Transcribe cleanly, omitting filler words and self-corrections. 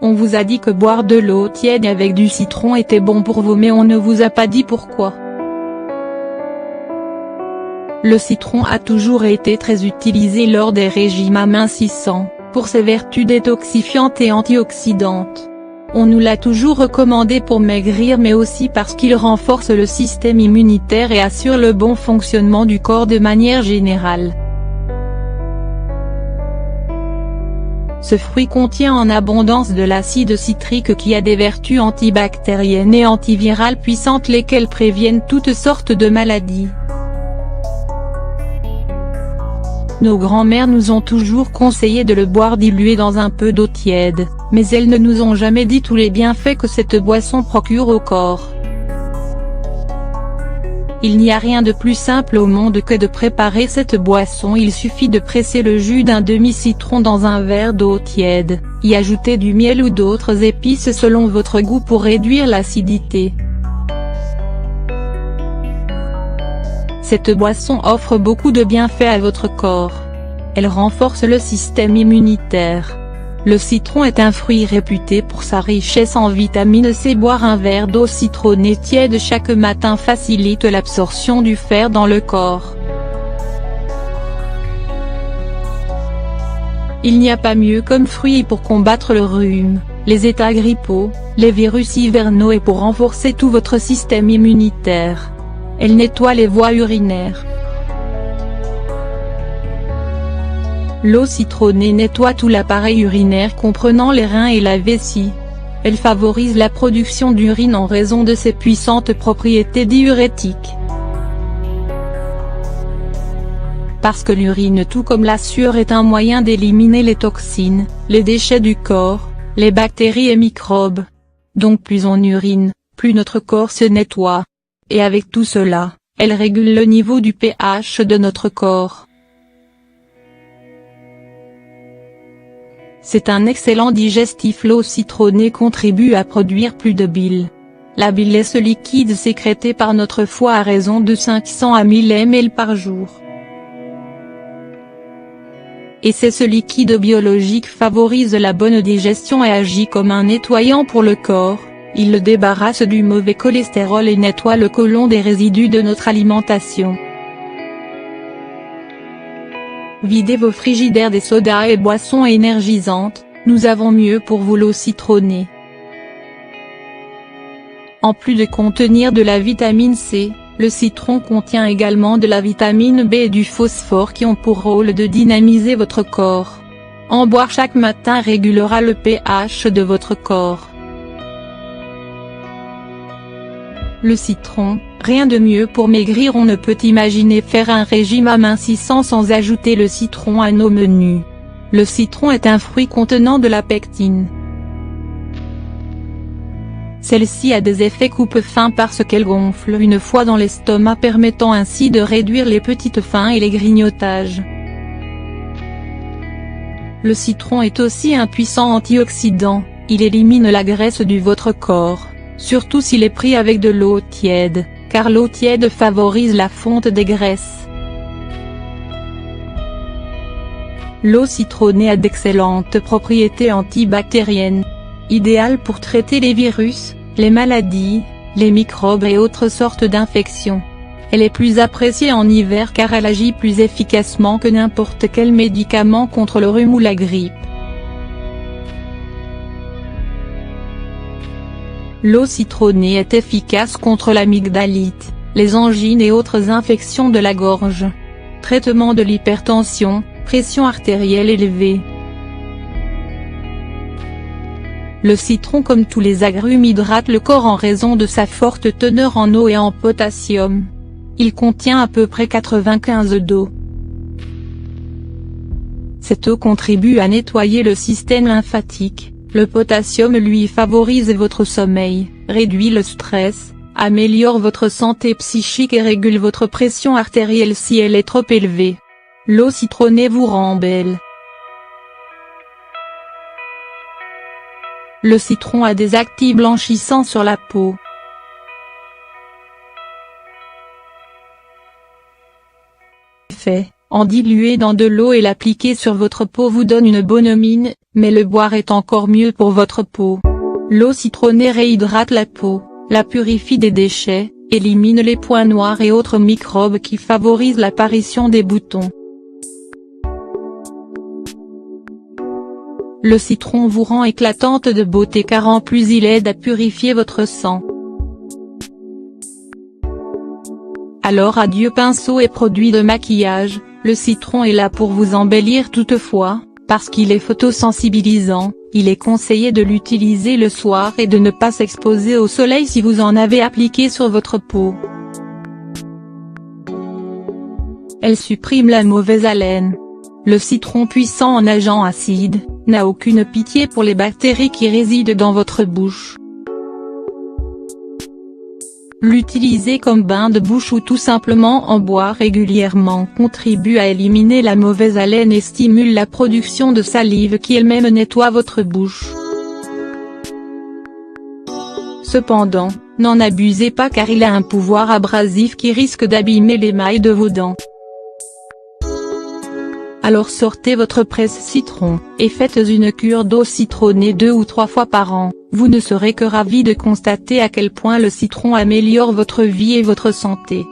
On vous a dit que boire de l'eau tiède avec du citron était bon pour vous, mais on ne vous a pas dit pourquoi. Le citron a toujours été très utilisé lors des régimes amincissants, pour ses vertus détoxifiantes et antioxydantes. On nous l'a toujours recommandé pour maigrir, mais aussi parce qu'il renforce le système immunitaire et assure le bon fonctionnement du corps de manière générale. Ce fruit contient en abondance de l'acide citrique qui a des vertus antibactériennes et antivirales puissantes, lesquelles préviennent toutes sortes de maladies. Nos grands-mères nous ont toujours conseillé de le boire dilué dans un peu d'eau tiède, mais elles ne nous ont jamais dit tous les bienfaits que cette boisson procure au corps. Il n'y a rien de plus simple au monde que de préparer cette boisson. Il suffit de presser le jus d'un demi-citron dans un verre d'eau tiède, y ajouter du miel ou d'autres épices selon votre goût pour réduire l'acidité. Cette boisson offre beaucoup de bienfaits à votre corps. Elle renforce le système immunitaire. Le citron est un fruit réputé pour sa richesse en vitamine C. Boire un verre d'eau citronnée tiède chaque matin facilite l'absorption du fer dans le corps. Il n'y a pas mieux comme fruit pour combattre le rhume, les états grippaux, les virus hivernaux et pour renforcer tout votre système immunitaire. Elle nettoie les voies urinaires. L'eau citronnée nettoie tout l'appareil urinaire comprenant les reins et la vessie. Elle favorise la production d'urine en raison de ses puissantes propriétés diurétiques. Parce que l'urine, tout comme la sueur, est un moyen d'éliminer les toxines, les déchets du corps, les bactéries et microbes. Donc plus on urine, plus notre corps se nettoie. Et avec tout cela, elle régule le niveau du pH de notre corps. C'est un excellent digestif. L'eau citronnée contribue à produire plus de bile. La bile est ce liquide sécrété par notre foie à raison de 500 à 1000 ml par jour. Et c'est ce liquide biologique favorise la bonne digestion et agit comme un nettoyant pour le corps. Il le débarrasse du mauvais cholestérol et nettoie le côlon des résidus de notre alimentation. Videz vos frigidaires des sodas et boissons énergisantes, nous avons mieux pour vous: l'eau citronnée. En plus de contenir de la vitamine C, le citron contient également de la vitamine B et du phosphore qui ont pour rôle de dynamiser votre corps. En boire chaque matin régulera le pH de votre corps. Le citron, rien de mieux pour maigrir. On ne peut imaginer faire un régime amincissant sans ajouter le citron à nos menus. Le citron est un fruit contenant de la pectine. Celle-ci a des effets coupe-faim parce qu'elle gonfle une fois dans l'estomac, permettant ainsi de réduire les petites faims et les grignotages. Le citron est aussi un puissant antioxydant, il élimine la graisse de votre corps. Surtout s'il est pris avec de l'eau tiède, car l'eau tiède favorise la fonte des graisses. L'eau citronnée a d'excellentes propriétés antibactériennes, idéale pour traiter les virus, les maladies, les microbes et autres sortes d'infections. Elle est plus appréciée en hiver car elle agit plus efficacement que n'importe quel médicament contre le rhume ou la grippe. L'eau citronnée est efficace contre l'amygdalite, les angines et autres infections de la gorge. Traitement de l'hypertension, pression artérielle élevée. Le citron, comme tous les agrumes, hydrate le corps en raison de sa forte teneur en eau et en potassium. Il contient à peu près 95 d'eau. Cette eau contribue à nettoyer le système lymphatique. Le potassium lui favorise votre sommeil, réduit le stress, améliore votre santé psychique et régule votre pression artérielle si elle est trop élevée. L'eau citronnée vous rend belle. Le citron a des actifs blanchissants sur la peau. En diluer dans de l'eau et l'appliquer sur votre peau vous donne une bonne mine, mais le boire est encore mieux pour votre peau. L'eau citronnée réhydrate la peau, la purifie des déchets, élimine les points noirs et autres microbes qui favorisent l'apparition des boutons. Le citron vous rend éclatante de beauté car en plus il aide à purifier votre sang. Alors adieu pinceau et produits de maquillage, le citron est là pour vous embellir toutefois, parce qu'il est photosensibilisant, il est conseillé de l'utiliser le soir et de ne pas s'exposer au soleil si vous en avez appliqué sur votre peau. Elle supprime la mauvaise haleine. Le citron puissant en agent acide, n'a aucune pitié pour les bactéries qui résident dans votre bouche. L'utiliser comme bain de bouche ou tout simplement en boire régulièrement contribue à éliminer la mauvaise haleine et stimule la production de salive qui elle-même nettoie votre bouche. Cependant, n'en abusez pas car il a un pouvoir abrasif qui risque d'abîmer l'émail de vos dents. Alors sortez votre presse citron, et faites une cure d'eau citronnée 2 ou 3 fois par an, vous ne serez que ravis de constater à quel point le citron améliore votre vie et votre santé.